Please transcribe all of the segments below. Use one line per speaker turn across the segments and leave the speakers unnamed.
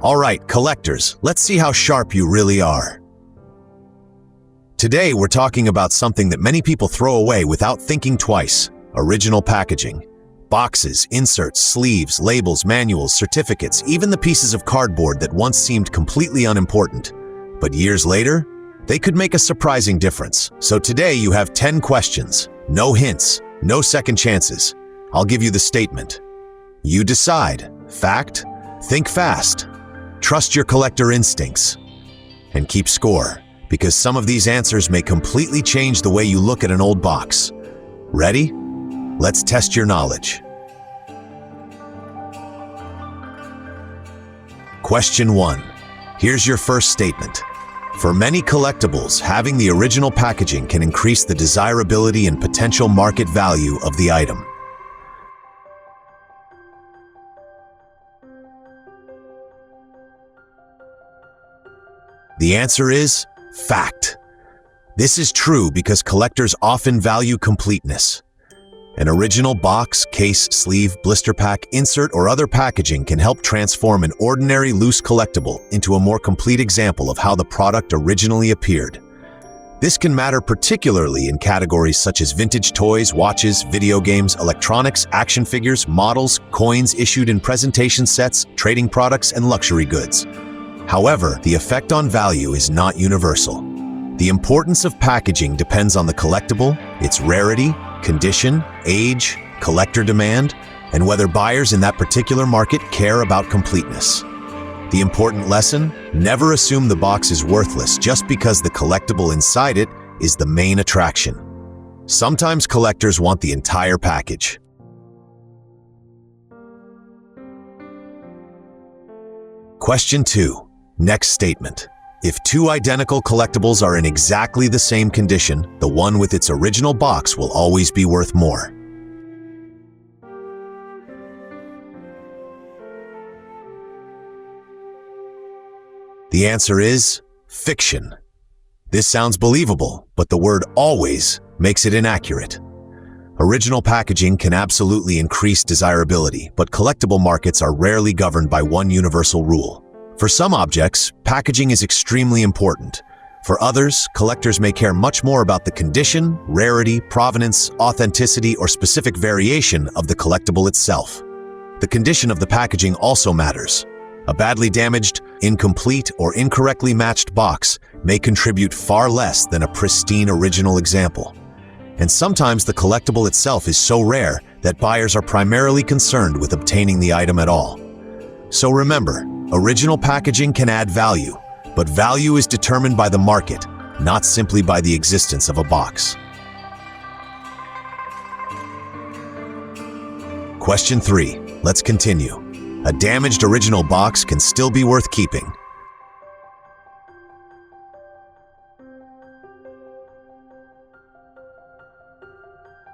All right, collectors, let's see how sharp you really are. Today, we're talking about something that many people throw away without thinking twice: original packaging. Boxes, inserts, sleeves, labels, manuals, certificates, even the pieces of cardboard that once seemed completely unimportant. But years later, they could make a surprising difference. So today you have 10 questions. No hints, no second chances. I'll give you the statement. You decide. Fact? Think fast. Trust your collector instincts. And keep score, because some of these answers may completely change the way you look at an old box. Ready? Let's test your knowledge. Question 1. Here's your first statement. For many collectibles, having the original packaging can increase the desirability and potential market value of the item. The answer is fact. This is true because collectors often value completeness. An original box, case, sleeve, blister pack, insert, or other packaging can help transform an ordinary loose collectible into a more complete example of how the product originally appeared. This can matter particularly in categories such as vintage toys, watches, video games, electronics, action figures, models, coins issued in presentation sets, trading products, and luxury goods. However, the effect on value is not universal. The importance of packaging depends on the collectible, its rarity, condition, age, collector demand, and whether buyers in that particular market care about completeness. The important lesson: never assume the box is worthless just because the collectible inside it is the main attraction. Sometimes collectors want the entire package. Question 2. Next statement. If two identical collectibles are in exactly the same condition, the one with its original box will always be worth more. The answer is fiction. This sounds believable, but the word always makes it inaccurate. Original packaging can absolutely increase desirability, but collectible markets are rarely governed by one universal rule. For some objects, packaging is extremely important. For others, collectors may care much more about the condition, rarity, provenance, authenticity, or specific variation of the collectible itself. The condition of the packaging also matters. A badly damaged, incomplete, or incorrectly matched box may contribute far less than a pristine original example. And sometimes the collectible itself is so rare that buyers are primarily concerned with obtaining the item at all. So remember, original packaging can add value, but value is determined by the market, not simply by the existence of a box. Question 3. Let's continue. A damaged original box can still be worth keeping.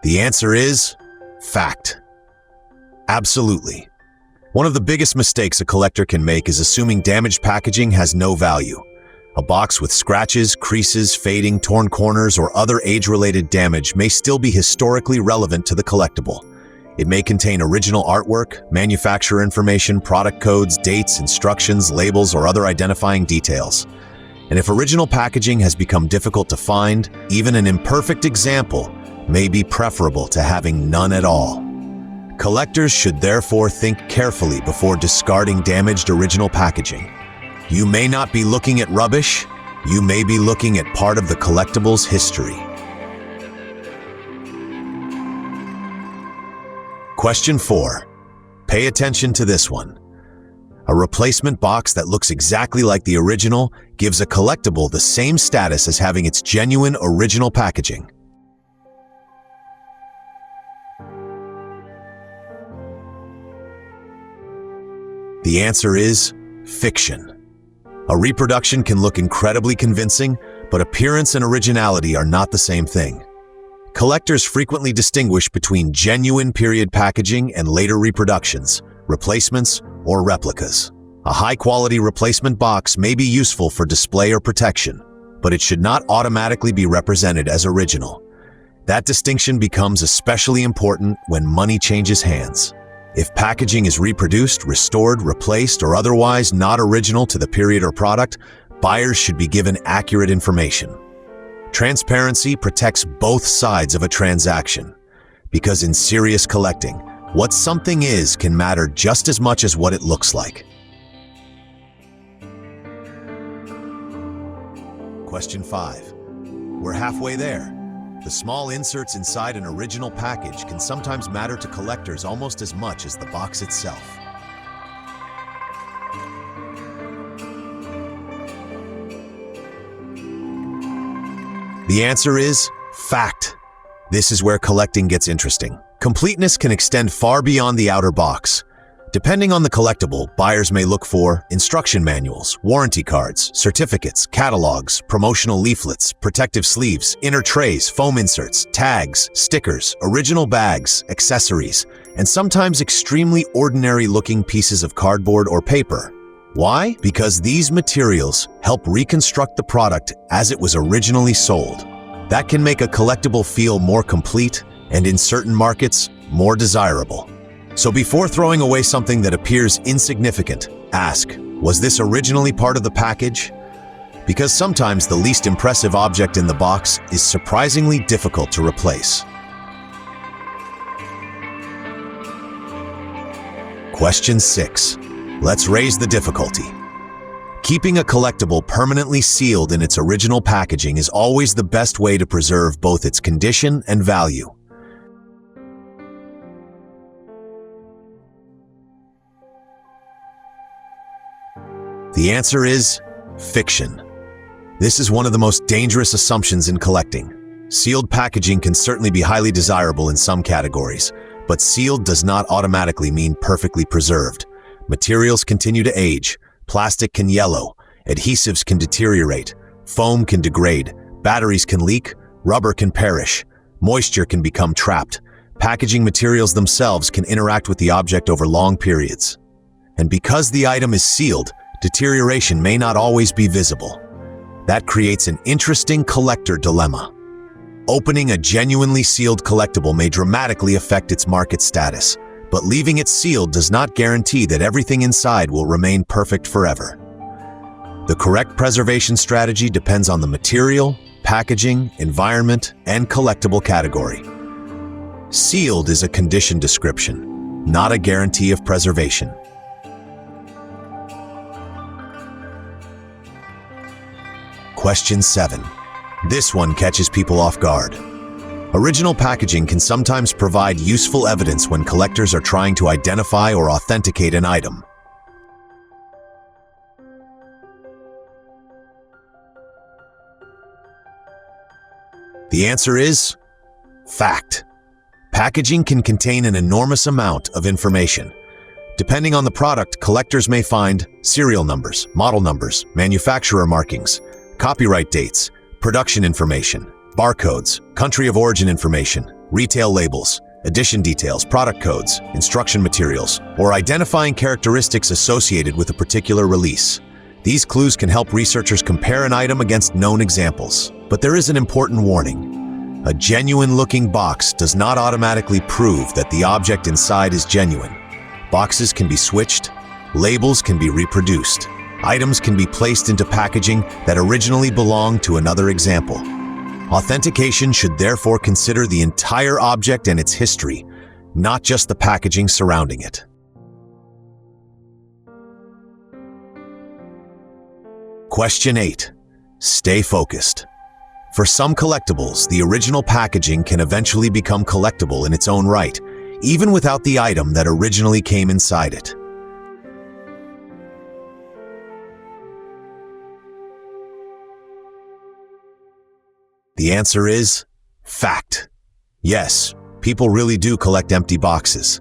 The answer is fact. Absolutely. One of the biggest mistakes a collector can make is assuming damaged packaging has no value. A box with scratches, creases, fading, torn corners, or other age-related damage may still be historically relevant to the collectible. It may contain original artwork, manufacturer information, product codes, dates, instructions, labels, or other identifying details. And if original packaging has become difficult to find, even an imperfect example may be preferable to having none at all. Collectors should therefore think carefully before discarding damaged original packaging. You may not be looking at rubbish, you may be looking at part of the collectible's history. Question 4. Pay attention to this one. A replacement box that looks exactly like the original gives a collectible the same status as having its genuine original packaging. The answer is fiction. A reproduction can look incredibly convincing, but appearance and originality are not the same thing. Collectors frequently distinguish between genuine period packaging and later reproductions, replacements, or replicas. A high-quality replacement box may be useful for display or protection, but it should not automatically be represented as original. That distinction becomes especially important when money changes hands. If packaging is reproduced, restored, replaced, or otherwise not original to the period or product, buyers should be given accurate information. Transparency protects both sides of a transaction, because in serious collecting, what something is can matter just as much as what it looks like. Question 5. We're halfway there. The small inserts inside an original package can sometimes matter to collectors almost as much as the box itself. The answer is fact. This is where collecting gets interesting. Completeness can extend far beyond the outer box. Depending on the collectible, buyers may look for instruction manuals, warranty cards, certificates, catalogs, promotional leaflets, protective sleeves, inner trays, foam inserts, tags, stickers, original bags, accessories, and sometimes extremely ordinary-looking pieces of cardboard or paper. Why? Because these materials help reconstruct the product as it was originally sold. That can make a collectible feel more complete and, in certain markets, more desirable. So before throwing away something that appears insignificant, ask, was this originally part of the package? Because sometimes the least impressive object in the box is surprisingly difficult to replace. Question 6. Let's raise the difficulty. Keeping a collectible permanently sealed in its original packaging is always the best way to preserve both its condition and value. The answer is fiction. This is one of the most dangerous assumptions in collecting. Sealed packaging can certainly be highly desirable in some categories, but sealed does not automatically mean perfectly preserved. Materials continue to age, plastic can yellow, adhesives can deteriorate, foam can degrade, batteries can leak, rubber can perish, moisture can become trapped. Packaging materials themselves can interact with the object over long periods. And because the item is sealed, deterioration may not always be visible. That creates an interesting collector dilemma. Opening a genuinely sealed collectible may dramatically affect its market status, but leaving it sealed does not guarantee that everything inside will remain perfect forever. The correct preservation strategy depends on the material, packaging, environment, and collectible category. Sealed is a condition description, not a guarantee of preservation. Question 7. This one catches people off guard. Original packaging can sometimes provide useful evidence when collectors are trying to identify or authenticate an item. The answer is fact. Packaging can contain an enormous amount of information. Depending on the product, collectors may find serial numbers, model numbers, manufacturer markings, copyright dates, production information, barcodes, country of origin information, retail labels, edition details, product codes, instruction materials, or identifying characteristics associated with a particular release. These clues can help researchers compare an item against known examples. But there is an important warning. A genuine-looking box does not automatically prove that the object inside is genuine. Boxes can be switched, labels can be reproduced. Items can be placed into packaging that originally belonged to another example. Authentication should therefore consider the entire object and its history, not just the packaging surrounding it. Question 8. Stay focused. For some collectibles, the original packaging can eventually become collectible in its own right, even without the item that originally came inside it. The answer is fact. Yes, people really do collect empty boxes.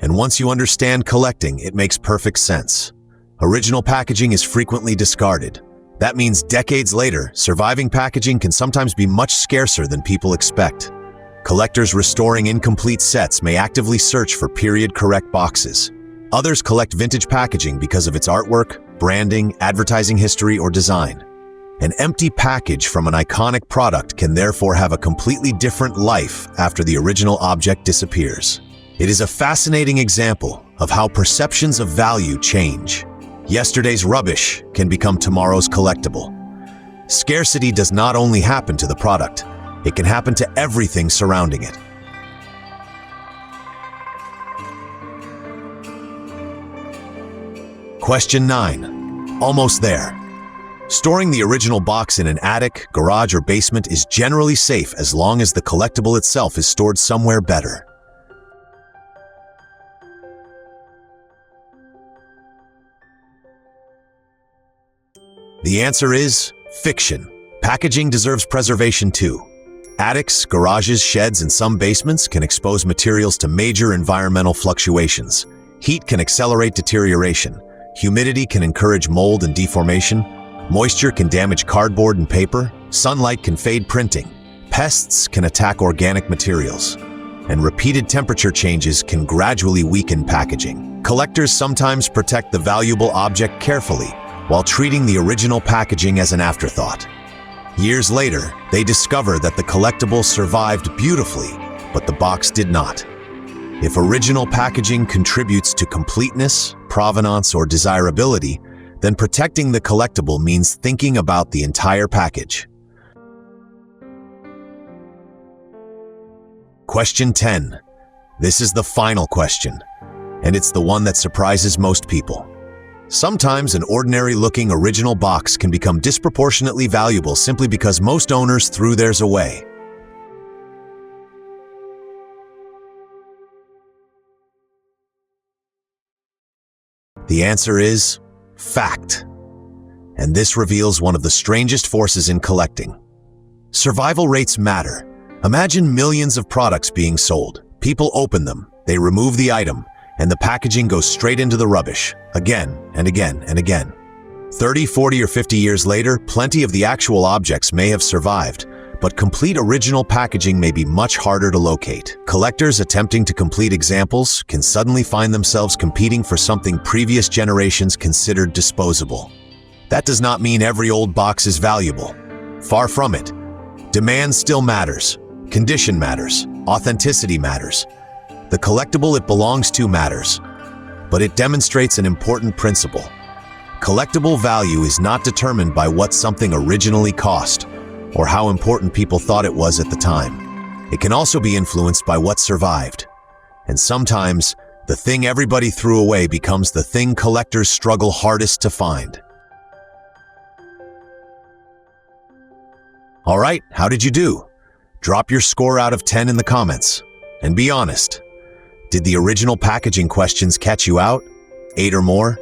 And once you understand collecting, it makes perfect sense. Original packaging is frequently discarded. That means decades later, surviving packaging can sometimes be much scarcer than people expect. Collectors restoring incomplete sets may actively search for period-correct boxes. Others collect vintage packaging because of its artwork, branding, advertising history, or design. An empty package from an iconic product can therefore have a completely different life after the original object disappears. It is a fascinating example of how perceptions of value change. Yesterday's rubbish can become tomorrow's collectible. Scarcity does not only happen to the product, it can happen to everything surrounding it. Question 9. Almost there. Storing the original box in an attic, garage, or basement is generally safe as long as the collectible itself is stored somewhere better. The answer is fiction. Packaging deserves preservation too. Attics, garages, sheds, and some basements can expose materials to major environmental fluctuations. Heat can accelerate deterioration. Humidity can encourage mold and deformation. Moisture can damage cardboard and paper. Sunlight can fade printing. Pests can attack organic materials. And repeated temperature changes can gradually weaken packaging. Collectors sometimes protect the valuable object carefully, while treating the original packaging as an afterthought. Years later, they discover that the collectible survived beautifully, but the box did not. If original packaging contributes to completeness, provenance, or desirability, then protecting the collectible means thinking about the entire package. Question 10. This is the final question, and it's the one that surprises most people. Sometimes an ordinary-looking original box can become disproportionately valuable simply because most owners threw theirs away. The answer is fact. And this reveals one of the strangest forces in collecting. Survival rates matter. Imagine millions of products being sold. People open them, they remove the item, and the packaging goes straight into the rubbish, again and again and again. 30, 40, or 50 years later, plenty of the actual objects may have survived, but complete original packaging may be much harder to locate. Collectors attempting to complete examples can suddenly find themselves competing for something previous generations considered disposable. That does not mean every old box is valuable. Far from it. Demand still matters. Condition matters. Authenticity matters. The collectible it belongs to matters. But it demonstrates an important principle. Collectible value is not determined by what something originally cost, or how important people thought it was at the time. It can also be influenced by what survived. And sometimes, the thing everybody threw away becomes the thing collectors struggle hardest to find. All right, how did you do? Drop your score out of 10 in the comments. And be honest, did the original packaging questions catch you out? 8 or more?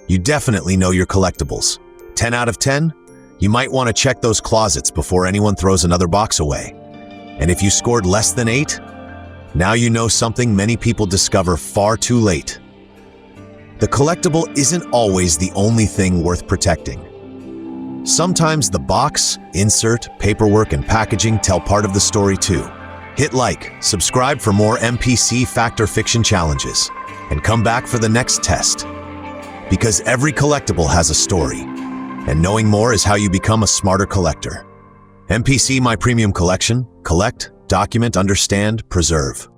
You definitely know your collectibles. 10 out of 10? You might want to check those closets before anyone throws another box away. And if you scored less than 8, now you know something many people discover far too late. The collectible isn't always the only thing worth protecting. Sometimes the box, insert, paperwork, and packaging tell part of the story too. Hit like, subscribe for more MPC Fact or Fiction challenges, and come back for the next test. Because every collectible has a story. And knowing more is how you become a smarter collector. MPC My Premium Collection. Collect, document, understand, preserve.